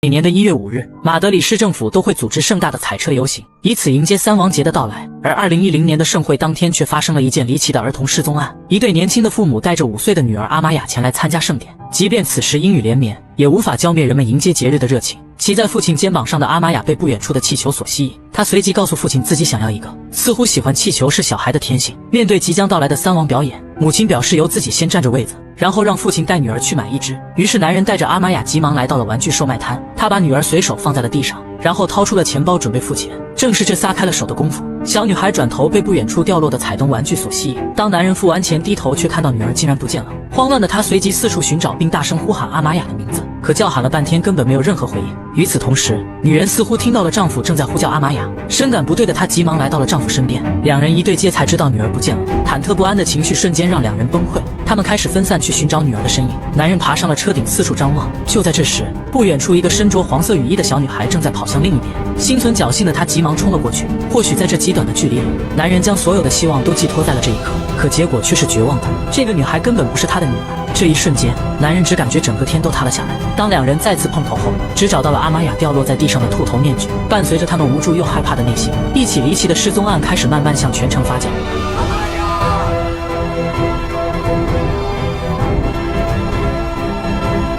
每年的1月5日，马德里市政府都会组织盛大的彩车游行，以此迎接三王节的到来。而2010年的盛会当天却发生了一件离奇的儿童失踪案。一对年轻的父母带着5岁的女儿阿玛雅前来参加盛典，即便此时阴雨连绵，也无法浇灭人们迎接节日的热情。骑在父亲肩膀上的阿玛雅被不远处的气球所吸引，她随即告诉父亲自己想要一个，似乎喜欢气球是小孩的天性。面对即将到来的三王表演，母亲表示由自己先占着位子，然后让父亲带女儿去买一只。于是男人带着阿玛雅急忙来到了玩具售卖摊，他把女儿随手放在了地上，然后掏出了钱包准备付钱。正是这撒开了手的功夫，小女孩转头被不远处掉落的彩灯玩具所吸引。当男人付完钱低头，却看到女儿竟然不见了。慌乱的他随即四处寻找，并大声呼喊阿玛雅的名字，可叫喊了半天根本没有任何回应。与此同时，女人似乎听到了丈夫正在呼叫阿玛雅，深感不对的她急忙来到了丈夫身边，两人一对接才知道女儿不见了。忐忑不安的情绪瞬间让两人崩溃，他们开始分散去寻找女儿的身影。男人爬上了车顶四处张望，就在这时，不远处一个身着黄色雨衣的小女孩正在跑向另一边，心存侥幸的她急忙冲了过去。或许在这极短的距离里，男人将所有的希望都寄托在了这一刻，可结果却是绝望的。这个女孩根本不是他的女儿。这一瞬间，男人只感觉整个天都塌了下来。当两人再次碰头后，只找到了阿玛雅掉落在地上的兔头面具。伴随着他们无助又害怕的内心，一起离奇的失踪案开始慢慢向全城发酵。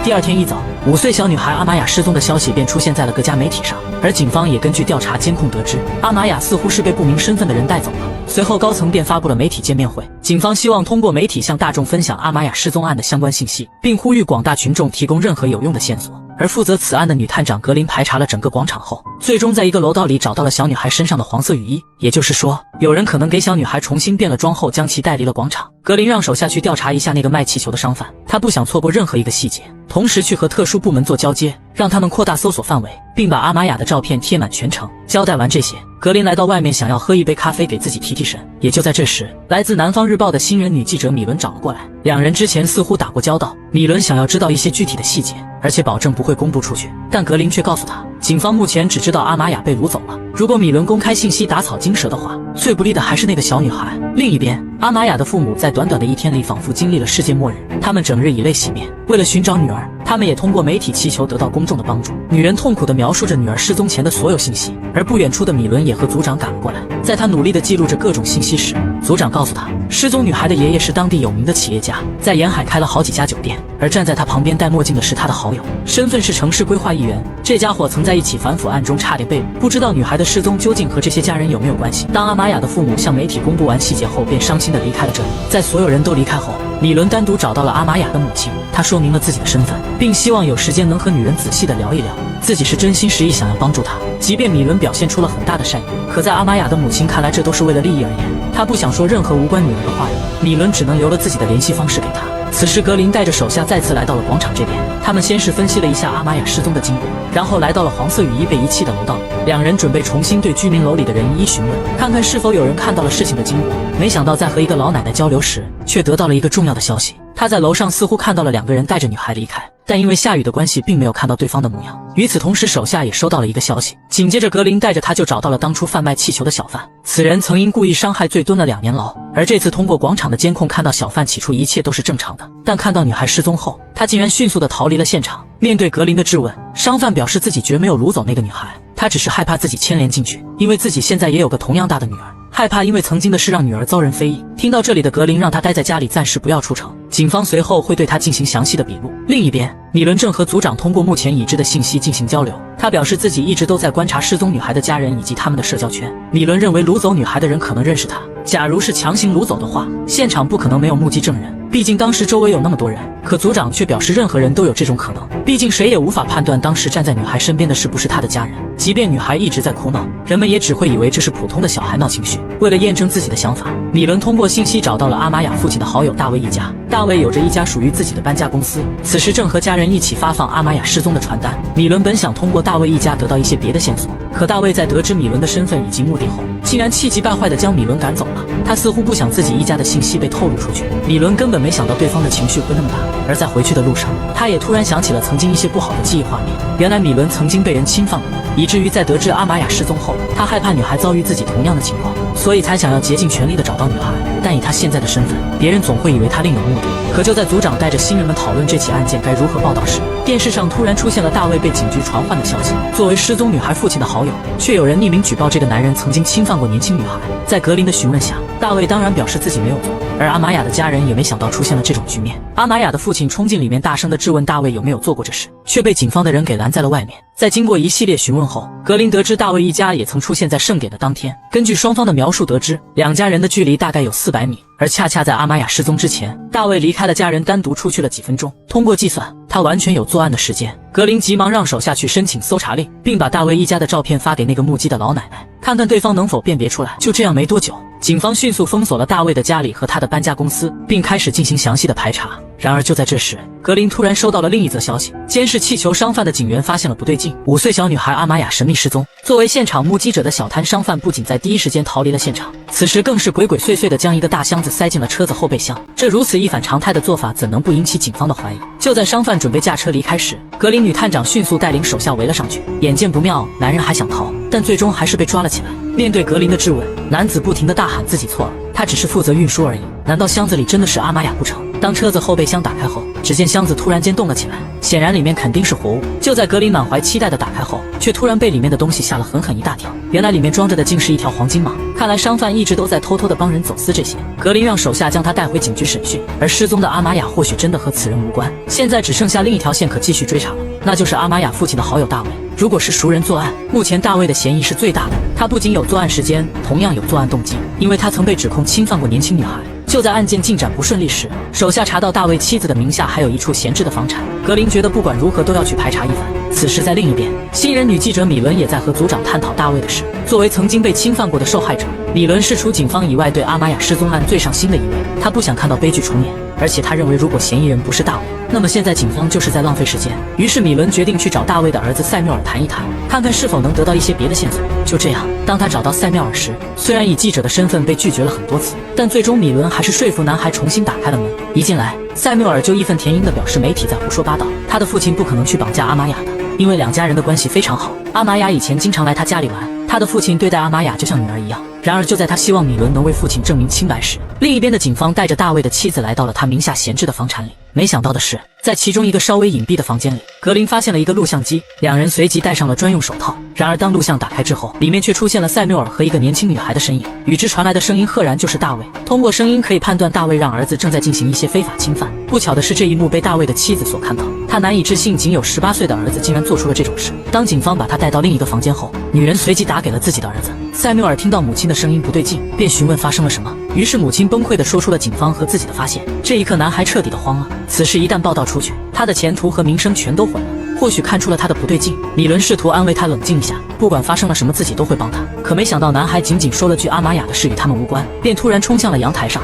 第二天一早，5岁小女孩阿玛雅失踪的消息便出现在了各家媒体上，而警方也根据调查监控得知，阿玛雅似乎是被不明身份的人带走了。随后高层便发布了媒体见面会，警方希望通过媒体向大众分享阿玛雅失踪案的相关信息，并呼吁广大群众提供任何有用的线索。而负责此案的女探长格林排查了整个广场后，最终在一个楼道里找到了小女孩身上的黄色雨衣，也就是说，有人可能给小女孩重新变了装后将其带离了广场。格林让手下去调查一下那个卖气球的商贩，他不想错过任何一个细节，同时去和特殊部门做交接，让他们扩大搜索范围，并把阿玛雅的照片贴满全城。交代完这些，格林来到外面想要喝一杯咖啡给自己提提神。也就在这时，来自南方日报的新人女记者米伦找了过来，两人之前似乎打过交道，米伦想要知道一些具体的细节，而且保证不会公布出去。但格林却告诉他，警方目前只知道阿玛雅被掳走了，如果米伦公开信息打草惊蛇的话，最不利的还是那个小女孩。另一边，阿玛雅的父母在短短的一天里仿佛经历了世界末日，他们整日以泪洗面。为了寻找女儿，他们也通过媒体祈求得到公众的帮助。女人痛苦地描述着女儿失踪前的所有信息，而不远处的米伦也和组长赶了过来。在他努力地记录着各种信息时，组长告诉他，失踪女孩的爷爷是当地有名的企业家，在沿海开了好几家酒店，而站在他旁边戴墨镜的是他的好友，身份是城市规划议员。这家伙曾在一起反腐案中差点被捕，不知道女孩的失踪究竟和这些家人有没有关系。当阿玛雅的父母向媒体公布完细节后，便伤心地离开了这里。在所有人都离开后，米伦单独找到了阿玛雅的母亲，他说明了自己的身份，并希望有时间能和女人仔细地聊一聊，自己是真心实意想要帮助她。即便米伦表现出了很大的善意，可在阿玛雅的母亲看来，这都是为了利益而言，她不想说任何无关女儿的话语。米伦只能留了自己的联系方式给她。此时格林带着手下再次来到了广场这边，他们先是分析了一下阿玛雅失踪的经过，然后来到了黄色雨衣被遗弃的楼道里。两人准备重新对居民楼里的人一一询问，看看是否有人看到了事情的经过。没想到在和一个老奶奶交流时，却得到了一个重要的消息，她在楼上似乎看到了2个人带着女孩离开，但因为下雨的关系并没有看到对方的模样。与此同时，手下也收到了一个消息，紧接着格林带着他就找到了当初贩卖气球的小贩，此人曾因故意伤害罪蹲了2年牢。而这次通过广场的监控看到，小贩起初一切都是正常的，但看到女孩失踪后，他竟然迅速地逃离了现场。面对格林的质问，商贩表示自己绝没有掳走那个女孩，他只是害怕自己牵连进去，因为自己现在也有个同样大的女儿，害怕因为曾经的事让女儿遭人非议。听到这里的格林让他待在家里，暂时不要出城，警方随后会对他进行详细的笔录。另一边，米伦正和组长通过目前已知的信息进行交流，他表示自己一直都在观察失踪女孩的家人以及他们的社交圈。米伦认为掳走女孩的人可能认识他，假如是强行掳走的话，现场不可能没有目击证人，毕竟当时周围有那么多人。可组长却表示任何人都有这种可能，毕竟谁也无法判断当时站在女孩身边的是不是她的家人。即便女孩一直在哭闹，人们也只会以为这是普通的小孩闹情绪。为了验证自己的想法，米伦通过信息找到了阿玛雅父亲的好友大卫一家。大卫有着一家属于自己的搬家公司，此时正和家人一起发放阿玛雅失踪的传单。米伦本想通过大卫一家得到一些别的线索，可大卫在得知米伦的身份以及目的后，竟然气急败坏地将米伦赶走了。他似乎不想自己一家的信息被透露出去。米伦根本没想到对方的情绪会那么大，而在回去的路上，他也突然想起了曾经一些不好的记忆画面。原来米伦曾经被人侵犯过，以至于在得知阿玛雅失踪后，他害怕女孩遭遇自己同样的情况，所以才想要竭尽全力地找到女孩。但以他现在的身份，别人总会以为他另有目的。可就在组长带着新人们讨论这起案件该如何报道时，电视上突然出现了大卫被警局传唤的消息。作为失踪女孩父亲的好友，却有人匿名举报这个男人曾经侵犯过年轻女孩。在格林的询问下，大卫当然表示自己没有做，而阿玛雅的家人也没想到出现了这种局面。阿玛雅的父亲冲进里面，大声地质问大卫有没有做过这事，却被警方的人给拦在了外面。在经过一系列询问后，格林得知大卫一家也曾出现在盛典的当天。根据双方的描述得知，两家人的距离大概有400米，而恰恰在阿玛雅失踪之前，大卫离开了家人，单独出去了几分钟。通过计算，他完全有作案的时间。格林急忙让手下去申请搜查令，并把大卫一家的照片发给那个目击的老奶奶，看看对方能否辨别出来。就这样没多久，警方迅速封锁了大卫的家里和他的搬家公司，并开始进行详细的排查。然而就在这时，格林突然收到了另一则消息，监视气球商贩的警员发现了不对劲，5岁小女孩阿玛雅神秘失踪。作为现场目击者的小摊商贩不仅在第一时间逃离了现场，此时更是鬼鬼祟祟地将一个大箱子塞进了车子后备箱。这如此一反常态的做法，怎能不引起警方的怀疑？就在商贩准备驾车离开时，格林女探长迅速带领手下围了上去。眼见不妙，男人还想逃，但最终还是被抓了起来。面对格林的质问，男子不停地大喊自己错了，他只是负责运输而已，难道箱子里真的是阿玛雅不成？当车子后备箱打开后，只见箱子突然间动了起来，显然里面肯定是活物。就在格林满怀期待的打开后，却突然被里面的东西吓了狠狠一大跳。原来里面装着的竟是一条黄金蟒。看来商贩一直都在偷偷的帮人走私这些。格林让手下将他带回警局审讯，而失踪的阿玛雅或许真的和此人无关。现在只剩下另一条线可继续追查了，那就是阿玛雅父亲的好友大卫。如果是熟人作案，目前大卫的嫌疑是最大的。他不仅有作案时间，同样有作案动机，因为他曾被指控侵犯过年轻女孩。就在案件进展不顺利时，手下查到大卫妻子的名下还有一处闲置的房产。格林觉得不管如何都要去排查一番。此时在另一边，新人女记者米伦也在和组长探讨大卫的事。作为曾经被侵犯过的受害者，米伦是除警方以外对阿玛雅失踪案最上心的一位。他不想看到悲剧重演，而且他认为如果嫌疑人不是大卫，那么现在警方就是在浪费时间。于是米伦决定去找大卫的儿子塞缪尔谈一谈，看看是否能得到一些别的线索。就这样，当他找到塞缪尔时，虽然以记者的身份被拒绝了很多次，但最终米伦还是说服男孩重新打开了门。一进来，塞缪尔就义愤填膺地表示媒体在胡说八道，他的父亲不可能去绑架阿玛雅的，因为两家人的关系非常好。阿玛雅以前经常来他家里玩，他的父亲对待阿玛雅就像女儿一样。然而就在他希望米伦能为父亲证明清白时，另一边的警方带着大卫的妻子来到了他名下闲置的房产里。没想到的是，在其中一个稍微隐蔽的房间里，格林发现了一个录像机，两人随即戴上了专用手套。然而当录像打开之后，里面却出现了塞缪尔和一个年轻女孩的身影，与之传来的声音赫然就是大卫。通过声音可以判断大卫让儿子正在进行一些非法侵犯。不巧的是，这一幕被大卫的妻子所看到，她难以置信仅有18岁的儿子竟然做出了这种事。当警方把他带到另一个房间后，女人随即打给了自己的儿子。塞缪尔听到母亲的声音不对劲，便询问发生了什么。于是母亲崩溃地说出了警方和自己的发现。这一刻男孩彻底的慌了，此事一旦报道出去，他的前途和名声全都毁了。或许看出了他的不对劲，米伦试图安慰他冷静一下，不管发生了什么自己都会帮他。可没想到男孩仅仅说了句阿玛雅的事与他们无关，便突然冲向了阳台上。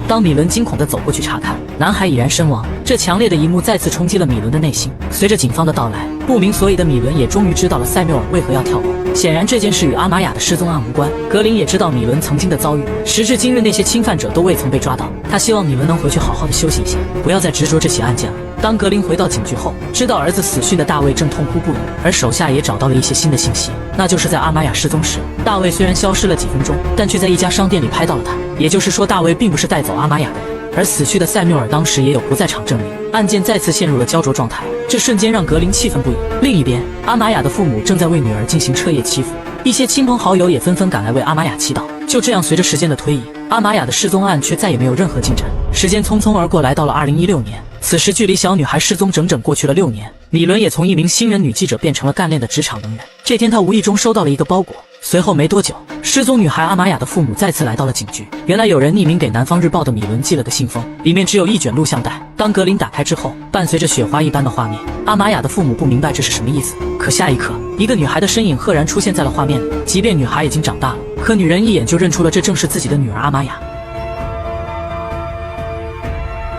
当米伦惊恐地走过去查看，男孩已然身亡。这强烈的一幕再次冲击了米伦的内心。随着警方的到来，不明所以的米伦也终于知道了塞缪尔为何要跳楼。显然这件事与阿玛雅的失踪案无关。格林也知道米伦曾经的遭遇，时至今日那些侵犯者都未曾被抓到。他希望米伦能回去好好的休息一下，不要再执着这起案件了。当格林回到警局后，知道儿子死讯的大卫正痛哭不已，而手下也找到了一些新的信息，那就是在阿玛雅失踪时，大卫虽然消失了几分钟，但却在一家商店里拍到了他。也就是说，大卫并不是带走阿玛雅的人，而死去的塞缪尔当时也有不在场证明。案件再次陷入了焦灼状态，这瞬间让格林气愤不已。另一边，阿玛雅的父母正在为女儿进行彻夜祈福，一些亲朋好友也纷纷赶来为阿玛雅祈祷。就这样，随着时间的推移，阿玛雅的失踪案却再也没有任何进展。时间匆匆而过，来到了2016年。此时距离小女孩失踪整整过去了6年，米伦也从一名新人女记者变成了干练的职场能人。这天，她无意中收到了一个包裹，随后没多久，失踪女孩阿玛雅的父母再次来到了警局。原来有人匿名给南方日报的米伦寄了个信封，里面只有一卷录像带。当格林打开之后，伴随着雪花一般的画面，阿玛雅的父母不明白这是什么意思。可下一刻，一个女孩的身影赫然出现在了画面里。即便女孩已经长大了，可女人一眼就认出了这正是自己的女儿阿玛雅。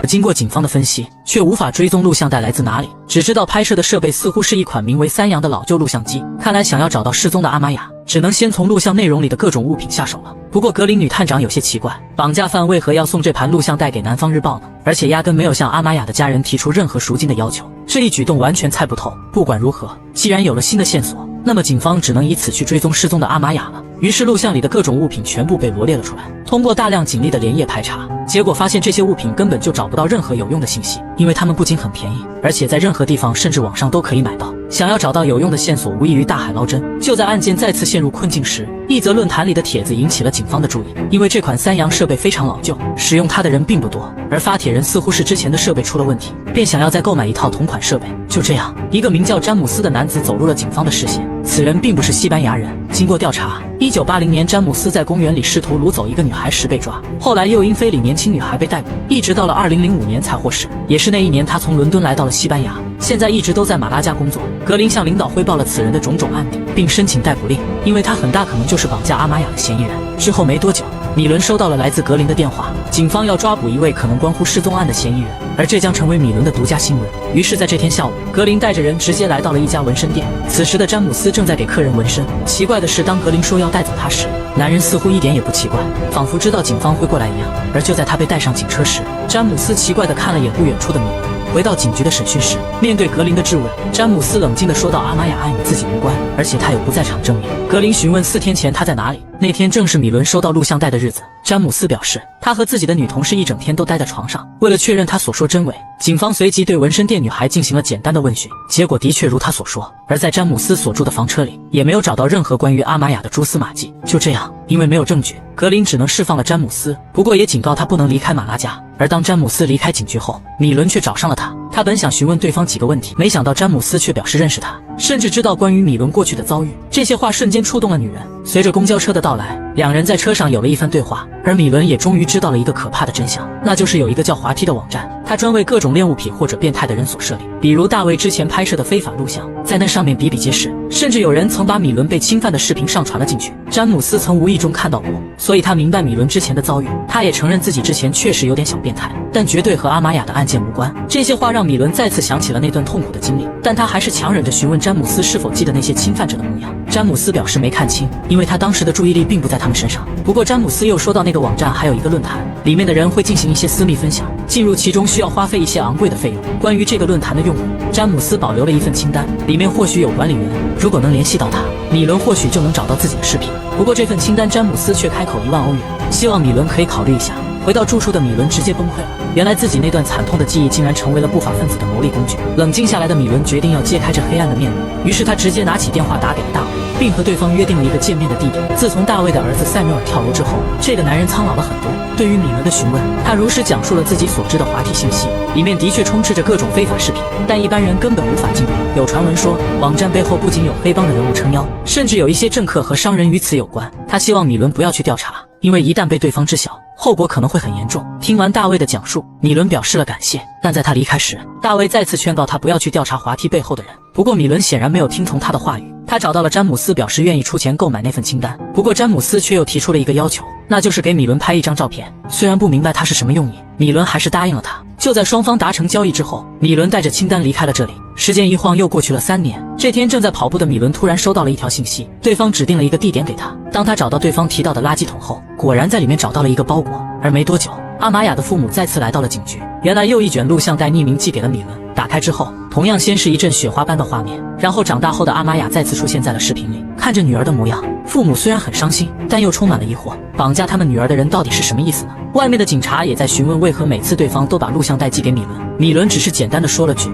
经过警方的分析，却无法追踪录像带来自哪里，只知道拍摄的设备似乎是一款名为三洋的老旧录像机。看来想要找到失踪的阿玛雅，只能先从录像内容里的各种物品下手了。不过格林女探长有些奇怪，绑架犯为何要送这盘录像带给南方日报呢？而且压根没有向阿玛雅的家人提出任何赎金的要求，这一举动完全猜不透。不管如何，既然有了新的线索，那么警方只能以此去追踪失踪的阿玛雅了。于是录像里的各种物品全部被罗列了出来。通过大量警力的连夜排查，结果发现这些物品根本就找不到任何有用的信息，因为它们不仅很便宜，而且在任何地方甚至网上都可以买到。想要找到有用的线索，无异于大海捞针。就在案件再次陷入困境时，一则论坛里的帖子引起了警方的注意。因为这款三洋设备非常老旧，使用它的人并不多，而发帖人似乎是之前的设备出了问题，便想要再购买一套同款设备。就这样，一个名叫詹姆斯的男子走入了警方的视线。此人并不是西班牙人。经过调查，1980年詹姆斯在公园里试图掳走一个女孩时被抓，后来又因非礼年轻女孩被逮捕，一直到了2005年才获释。也是那一年，他从伦敦来到了西班牙，现在一直都在马拉加工作。格林向领导汇报了此人的种种案底，并申请逮捕令，因为他很大可能就是绑架阿玛雅的嫌疑人。之后没多久，米伦收到了来自格林的电话，警方要抓捕一位可能关乎失踪案的嫌疑人，而这将成为米伦的独家新闻。于是，在这天下午，格林带着人直接来到了一家纹身店。此时的詹姆斯正在给客人纹身。奇怪的是，当格林说要带走他时，男人似乎一点也不奇怪，仿佛知道警方会过来一样。而就在他被带上警车时，詹姆斯奇怪地看了眼不远处的米伦。回到警局的审讯室，面对格林的质问，詹姆斯冷静地说道：“阿玛雅案与自己无关，而且他有不在场证明。”格林询问4天前他在哪里，那天正是米伦收到录像带的日子。詹姆斯表示，他和自己的女同事一整天都待在床上。为了确认他所说真伪，警方随即对纹身店女孩进行了简单的问询，结果的确如他所说。而在詹姆斯所住的房车里，也没有找到任何关于阿玛雅的蛛丝马迹。就这样，因为没有证据，格林只能释放了詹姆斯，不过也警告他不能离开马拉加。而当詹姆斯离开警局后，米伦却找上了他。他本想询问对方几个问题，没想到詹姆斯却表示认识他，甚至知道关于米伦过去的遭遇。这些话瞬间触动了女人。随着公交车的到来，两人在车上有了一番对话，而米伦也终于知道了一个可怕的真相，那就是有一个叫滑梯的网站，它专为各种恋物癖或者变态的人所设立。比如大卫之前拍摄的非法录像，在那上面比比皆是，甚至有人曾把米伦被侵犯的视频上传了进去。詹姆斯曾无意中看到过，所以他明白米伦之前的遭遇。他也承认自己之前确实有点小变态，但绝对和阿玛雅的案件无关。这些话让米伦再次想起了那段痛苦的经历，但他还是强忍着询问詹姆斯是否记得那些侵犯者的模样。詹姆斯表示没看清，因为他当时的注意力并不在他们身上。不过詹姆斯又说到那个网站还有一个论坛，里面的人会进行一些私密分享，进入其中需要花费一些昂贵的费用。关于这个论坛的用户，詹姆斯保留了一份清单，里面或许有管理员，如果能联系到他，米伦或许就能找到自己的视频。不过这份清单，詹姆斯却开口1万欧元，希望米伦可以考虑一下。回到住处的米伦直接崩溃了，原来自己那段惨痛的记忆竟然成为了不法分子的牟利工具。冷静下来的米伦决定要揭开这黑暗的面目，于是他直接拿起电话打给了大卫，并和对方约定了一个见面的地点。自从大卫的儿子塞缪尔跳楼之后，这个男人苍老了很多。对于米伦的询问，他如实讲述了自己所知的滑梯信息，里面的确充斥着各种非法视频，但一般人根本无法进入。有传闻说，网站背后不仅有黑帮的人物撑腰，甚至有一些政客和商人与此有关。他希望米伦不要去调查，因为一旦被对方知晓，后果可能会很严重。听完大卫的讲述，米伦表示了感谢，但在他离开时，大卫再次劝告他不要去调查滑梯背后的人。不过米伦显然没有听从他的话语，他找到了詹姆斯，表示愿意出钱购买那份清单。不过詹姆斯却又提出了一个要求，那就是给米伦拍一张照片。虽然不明白他是什么用意，米伦还是答应了他。就在双方达成交易之后，米伦带着清单离开了这里。时间一晃又过去了3年。这天正在跑步的米伦突然收到了一条信息，对方指定了一个地点给他。当他找到对方提到的垃圾桶后，果然在里面找到了一个包裹。而没多久，阿玛雅的父母再次来到了警局，原来又一卷录像带匿名寄给了米伦。打开之后，同样先是一阵雪花般的画面，然后长大后的阿玛雅再次出现在了视频里。看着女儿的模样，父母虽然很伤心，但又充满了疑惑，绑架他们女儿的人到底是什么意思呢？外面的警察也在询问为何每次对方都把录像带寄给米伦。米伦只是简单的说了句。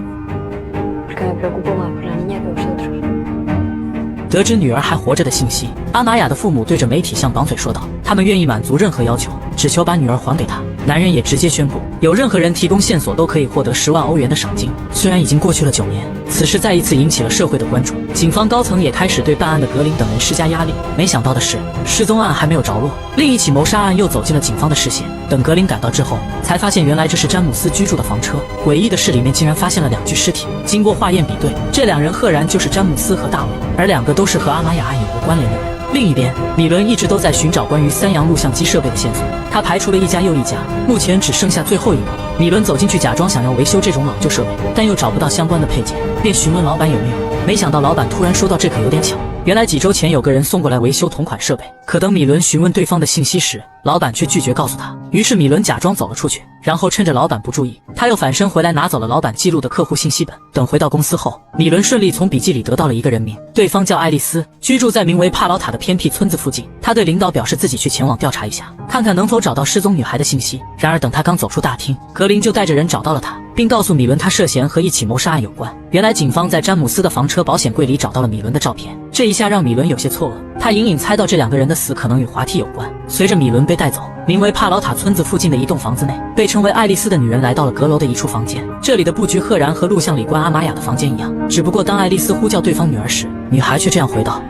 得知女儿还活着的信息，阿玛雅的父母对着媒体向绑匪说道，他们愿意满足任何要求，只求把女儿还给他。男人也直接宣布，有任何人提供线索都可以获得10万欧元的赏金。虽然已经过去了9年，此事再一次引起了社会的关注，警方高层也开始对办案的格林等人施加压力。没想到的是，失踪案还没有着落，另一起谋杀案又走进了警方的视线。等格林赶到之后，才发现原来这是詹姆斯居住的房车。诡异的是，里面竟然发现了2具尸体。经过化验比对，这2人赫然就是詹姆斯和大卫，而2个都是和阿玛雅案有过关联的人。另一边，米伦一直都在寻找关于3洋录像机设备的线索，他排除了一家又一家，目前只剩下最后一个。米伦走进去，假装想要维修这种老旧设备，但又找不到相关的配件，便询问老板有没有。没想到老板突然说到，这可有点巧，原来几周前有个人送过来维修同款设备，可等米伦询问对方的信息时，老板却拒绝告诉他。于是米伦假装走了出去，然后趁着老板不注意，他又反身回来拿走了老板记录的客户信息本。等回到公司后，米伦顺利从笔记里得到了一个人名，对方叫爱丽丝，居住在名为帕劳塔的偏僻村子附近。他对领导表示自己去前往调查一下，看看能否找到失踪女孩的信息。然而等他刚走出大厅，格林就带着人找到了他，并告诉米伦他涉嫌和一起谋杀案有关。原来警方在詹姆斯的房车保险柜里找到了米伦的照片，这一下让米伦有些错愕，他隐隐猜到这两个人的死可能与滑梯有关。随着米伦被带走，名为帕劳塔村子附近的一栋房子内，被称为爱丽丝的女人来到了阁楼的一处房间。这里的布局赫然和录像里关阿玛雅的房间一样，只不过当爱丽丝呼叫对方女儿时，女孩却这样回道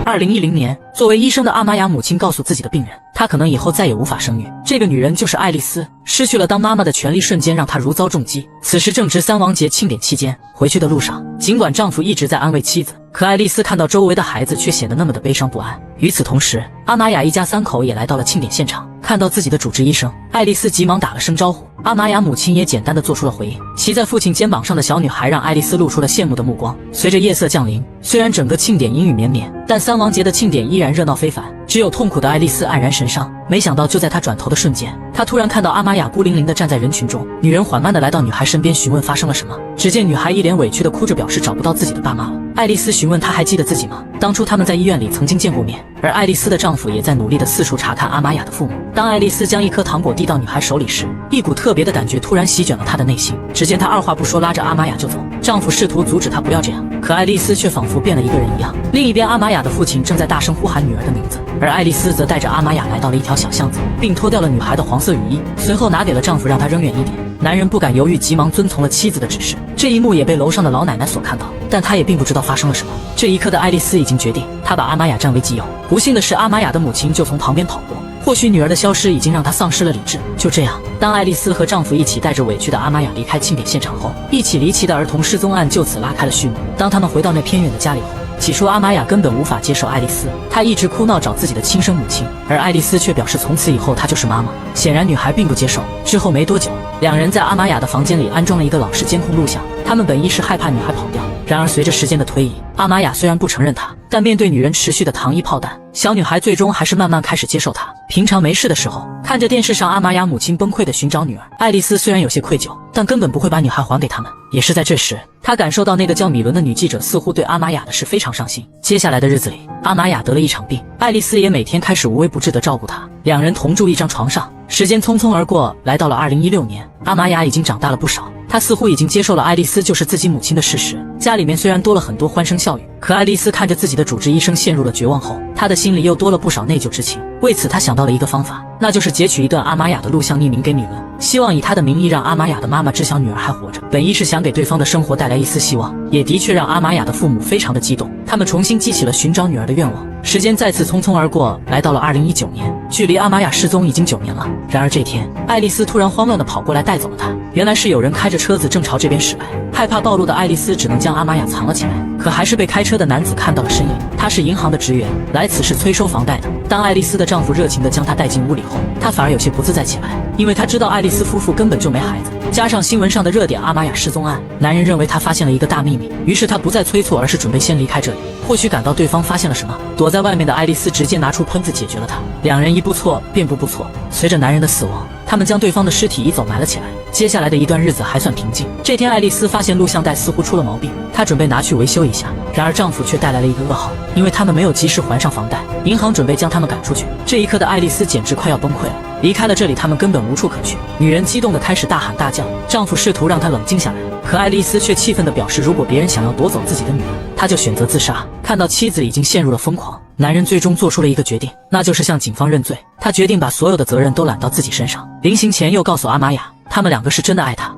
：2010年，作为医生的阿玛雅母亲告诉自己的病人，她可能以后再也无法生育。这个女人就是爱丽丝。失去了当妈妈的权利瞬间让她如遭重击。此时正值三王节庆典期间，回去的路上，尽管丈夫一直在安慰妻子，可爱丽丝看到周围的孩子却显得那么的悲伤不安。与此同时，阿玛雅一家三口也来到了庆典现场，看到自己的主治医生，爱丽丝急忙打了声招呼，阿玛雅母亲也简单的做出了回应。骑在父亲肩膀上的小女孩让爱丽丝露出了羡慕的目光。随着夜色降临，虽然整个庆典阴雨绵绵，但三王节的庆典依然热闹非凡。只有痛苦的爱丽丝黯然神伤。没想到就在她转头的瞬间，她突然看到阿玛雅孤零零地站在人群中。女人缓慢地来到女孩身边，询问发生了什么。只见女孩一脸委屈地哭着，表示找不到自己的爸妈了。爱丽丝询问她还记得自己吗？当初他们在医院里曾经见过面，而爱丽丝的丈夫也在努力地四处查看阿玛雅的父母。当爱丽丝将一颗糖果递到女孩手里时，一股特别的感觉突然席卷了她的内心。只见她二话不说拉着阿玛雅就走，丈夫试图阻止她不要这样，可爱丽丝却仿佛变了一个人一样。另一边，阿玛雅的父亲正在大声呼喊女儿的名字，而爱丽丝则带着阿玛雅来到了一条小巷子，并脱掉了女孩的黄色雨衣，随后拿给了丈夫让她扔远一点。男人不敢犹豫，急忙遵从了妻子的指示。这一幕也被楼上的老奶奶所看到，但她也并不知道发生了什么。这一刻的爱丽丝已经决定，她把阿玛雅占为己有。不幸的是，阿玛雅的母亲就从旁边跑过，或许女儿的消失已经让她丧失了理智。就这样，当爱丽丝和丈夫一起带着委屈的阿玛雅离开庆典现场后，一起离奇的儿童失踪案就此拉开了序幕。当他们回到那偏远的家里后，起初阿玛雅根本无法接受爱丽丝，她一直哭闹找自己的亲生母亲，而爱丽丝却表示从此以后她就是妈妈。显然女孩并不接受。之后没多久，两人在阿玛雅的房间里安装了一个老式监控录像。他们本意是害怕女孩跑掉，然而随着时间的推移，阿玛雅虽然不承认她，但面对女人持续的糖衣炮弹，小女孩最终还是慢慢开始接受她。平常没事的时候，看着电视上阿玛雅母亲崩溃地寻找女儿，爱丽丝虽然有些愧疚，但根本不会把女孩还给他们。也是在这时，她感受到那个叫米伦的女记者似乎对阿玛雅的事非常上心。接下来的日子里，阿玛雅得了一场病，爱丽丝也每天开始无微不至地照顾她，两人同住一张床上。时间匆匆而过，来到了2016年，阿玛雅已经长大了不少，她似乎已经接受了爱丽丝就是自己母亲的事实。家里面虽然多了很多欢声笑语，可爱丽丝看着自己的主治医生陷入了绝望后，她的心里又多了不少内疚之情。为此，她想到了一个方法，那就是截取一段阿玛雅的录像匿名给米伦，希望以她的名义让阿玛雅的妈妈知晓女儿还活着。本意是想给对方的生活带来一丝希望，也的确让阿玛雅的父母非常的激动，他们重新激起了寻找女儿的愿望。时间再次匆匆而过，来到了2019年，距离阿玛雅失踪已经9年了。然而这天，爱丽丝突然慌乱地跑过来带走了她。原来是有人开着车子正朝这边驶来，害怕暴露的爱丽丝只能将阿玛雅藏了起来，可还是被开车的男子看到了身影。他是银行的职员，来此是催收房贷的。当爱丽丝的丈夫热情地将她带进屋里后，她反而有些不自在起来，因为她知道爱丽丝夫妇根本就没孩子，加上新闻上的热点阿玛雅失踪案，男人认为他发现了一个大秘密，于是他不再催促，而是准备先离开这里。或许感到对方发现了什么，躲在外面的爱丽丝直接拿出喷子解决了他。两人一步错便步步错。随着男人的死亡，他们将对方的尸体移走埋了起来。接下来的一段日子还算平静。这天，爱丽丝发现录像带似乎出了毛病，她准备拿去维修一下，然而丈夫却带来了一个噩耗，因为他们没有及时还上房贷，银行准备将他们赶出去。这一刻的爱丽丝简直快要崩溃了，离开了这里，他们根本无处可去。女人激动地开始大喊大叫，丈夫试图让她冷静下来，可爱丽丝却气愤地表示，如果别人想要夺走自己的女儿，她就选择自杀。看到妻子已经陷入了疯狂，男人最终做出了一个决定，那就是向警方认罪。他决定把所有的责任都揽到自己身上。临行前又告诉阿玛雅，他们两个是真的爱她。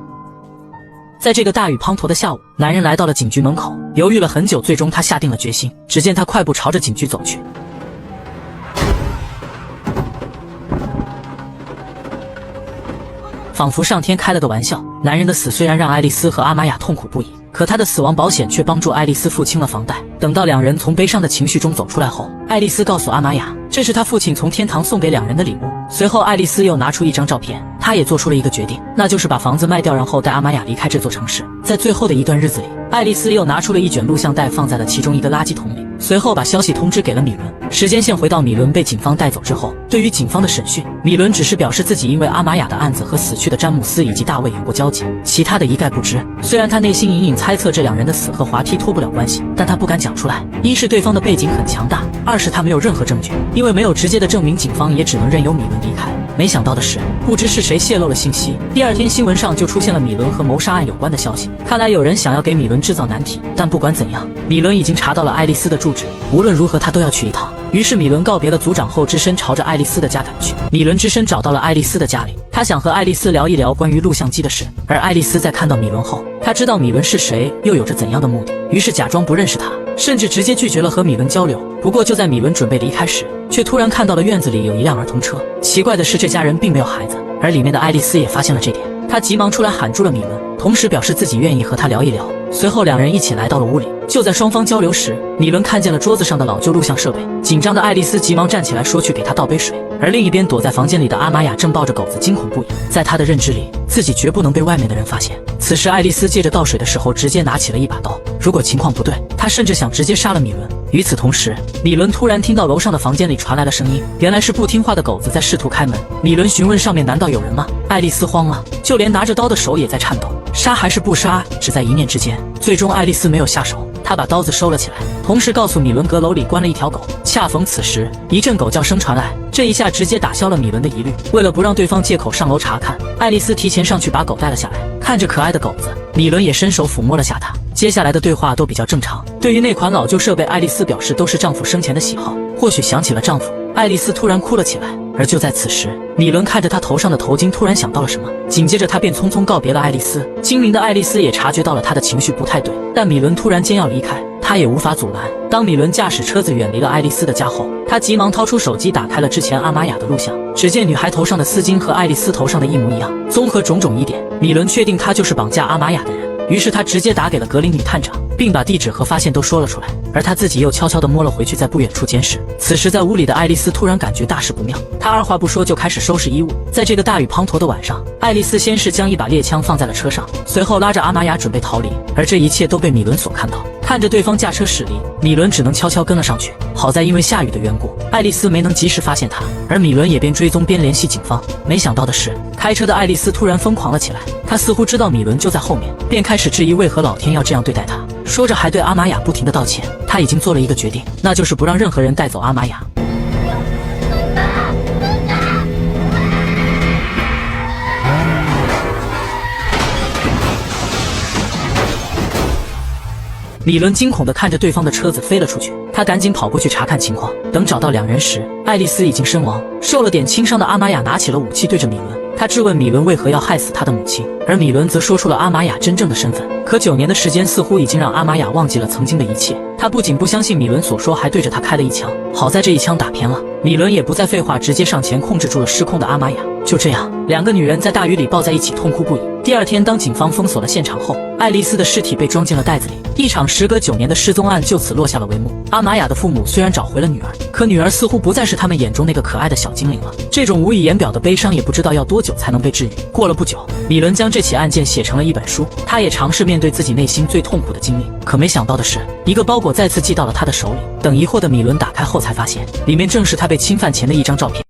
在这个大雨滂沱的下午，男人来到了警局门口，犹豫了很久，最终他下定了决心。只见他快步朝着警局走去，仿佛上天开了个玩笑。男人的死虽然让爱丽丝和阿玛雅痛苦不已，可他的死亡保险却帮助爱丽丝付清了房贷。等到两人从悲伤的情绪中走出来后，爱丽丝告诉阿玛雅，这是他父亲从天堂送给两人的礼物。随后爱丽丝又拿出一张照片，他也做出了一个决定，那就是把房子卖掉，然后带阿玛雅离开这座城市。在最后的一段日子里，爱丽丝又拿出了一卷录像带，放在了其中一个垃圾桶里，随后把消息通知给了米伦。时间线回到米伦被警方带走之后，对于警方的审讯，米伦只是表示自己因为阿玛雅的案子和死去的詹姆斯以及大卫有过交集，其他的一概不知。虽然他内心隐隐猜测这两人的死和滑梯脱不了关系，但他不敢讲出来，一是对方的背景很强大，二是他没有任何证据，因为没有直接的证明，警方也只能任由米伦离开。没想到的是，不知是谁泄露了信息，第二天新闻上就出现了米伦和谋杀案有关的消息。看来有人想要给米伦制造难题，但不管怎样，米伦已经查到了爱丽丝的住址，无论如何他都要去一趟。于是米伦告别了组长后，只身朝着爱丽丝的家赶去。米伦只身找到了爱丽丝的家里，他想和爱丽丝聊一聊关于录像机的事。而爱丽丝在看到米伦后，她知道米伦是谁，又有着怎样的目的，于是假装不认识他，甚至直接拒绝了和米伦交流。不过就在米伦准备离开时，却突然看到了院子里有一辆儿童车。奇怪的是，这家人并没有孩子，而里面的爱丽丝也发现了这点，她急忙出来喊住了米伦，同时表示自己愿意和他聊一聊。随后两人一起来到了屋里，就在双方交流时，米伦看见了桌子上的老旧录像设备，紧张的爱丽丝急忙站起来说去给他倒杯水，而另一边躲在房间里的阿玛雅正抱着狗子惊恐不已。在他的认知里，自己绝不能被外面的人发现。此时爱丽丝借着倒水的时候直接拿起了一把刀，如果情况不对，她甚至想直接杀了米伦。与此同时，米伦突然听到楼上的房间里传来了声音，原来是不听话的狗子在试图开门。米伦询问上面难道有人吗？爱丽丝慌了，就连拿着刀的手也在颤抖，杀还是不杀只在一念之间。最终爱丽丝没有下手，她把刀子收了起来，同时告诉米伦阁楼里关了一条狗。恰逢此时，一阵狗叫声传来，这一下直接打消了米伦的疑虑。为了不让对方借口上楼查看，爱丽丝提前上去把狗带了下来。看着可爱的狗子，米伦也伸手抚摸了下它。接下来的对话都比较正常。对于那款老旧设备，爱丽丝表示都是丈夫生前的喜好，或许想起了丈夫，爱丽丝突然哭了起来。而就在此时，米伦看着她头上的头巾，突然想到了什么，紧接着他便匆匆告别了爱丽丝。精明的爱丽丝也察觉到了她的情绪不太对，但米伦突然间要离开，她也无法阻拦。当米伦驾驶车子远离了爱丽丝的家后，他急忙掏出手机打开了之前阿玛雅的录像，只见女孩头上的丝巾和爱丽丝头上的一模一样。综合种种疑点，米伦确定她就是绑架阿玛雅的人。于是他直接打给了格林女探长，并把地址和发现都说了出来，而他自己又悄悄地摸了回去，在不远处监视。此时在屋里的爱丽丝突然感觉大事不妙，她二话不说就开始收拾衣物。在这个大雨滂沱的晚上，爱丽丝先是将一把猎枪放在了车上，随后拉着阿玛雅准备逃离，而这一切都被米伦所看到。看着对方驾车驶离，米伦只能悄悄跟了上去。好在因为下雨的缘故，爱丽丝没能及时发现他，而米伦也边追踪边联系警方。没想到的是，开车的爱丽丝突然疯狂了起来，她似乎知道米伦就在后面，便开始质疑为何老天要这样对待她，说着还对阿玛雅不停地道歉。她已经做了一个决定，那就是不让任何人带走阿玛雅。米伦惊恐地看着对方的车子飞了出去，他赶紧跑过去查看情况。等找到两人时，爱丽丝已经身亡，受了点轻伤的阿玛雅拿起了武器对着米伦，他质问米伦为何要害死他的母亲，而米伦则说出了阿玛雅真正的身份。可9年的时间似乎已经让阿玛雅忘记了曾经的一切，他不仅不相信米伦所说，还对着他开了一枪。好在这一枪打偏了，米伦也不再废话，直接上前控制住了失控的阿玛雅。就这样，两个女人在大雨里抱在一起痛哭不已。第二天，当警方封锁了现场后，爱丽丝的尸体被装进了袋子里，一场时隔9年的失踪案就此落下了帷幕。阿玛雅的父母虽然找回了女儿，可女儿似乎不再是他们眼中那个可爱的小精灵了。这种无以言表的悲伤也不知道要多久才能被治愈。过了不久，米伦将这起案件写成了一本书，他也尝试面对自己内心最痛苦的经历。可没想到的是，一个包裹再次寄到了他的手里。等疑惑的米伦打开后才发现，里面正是他被侵犯前的一张照片。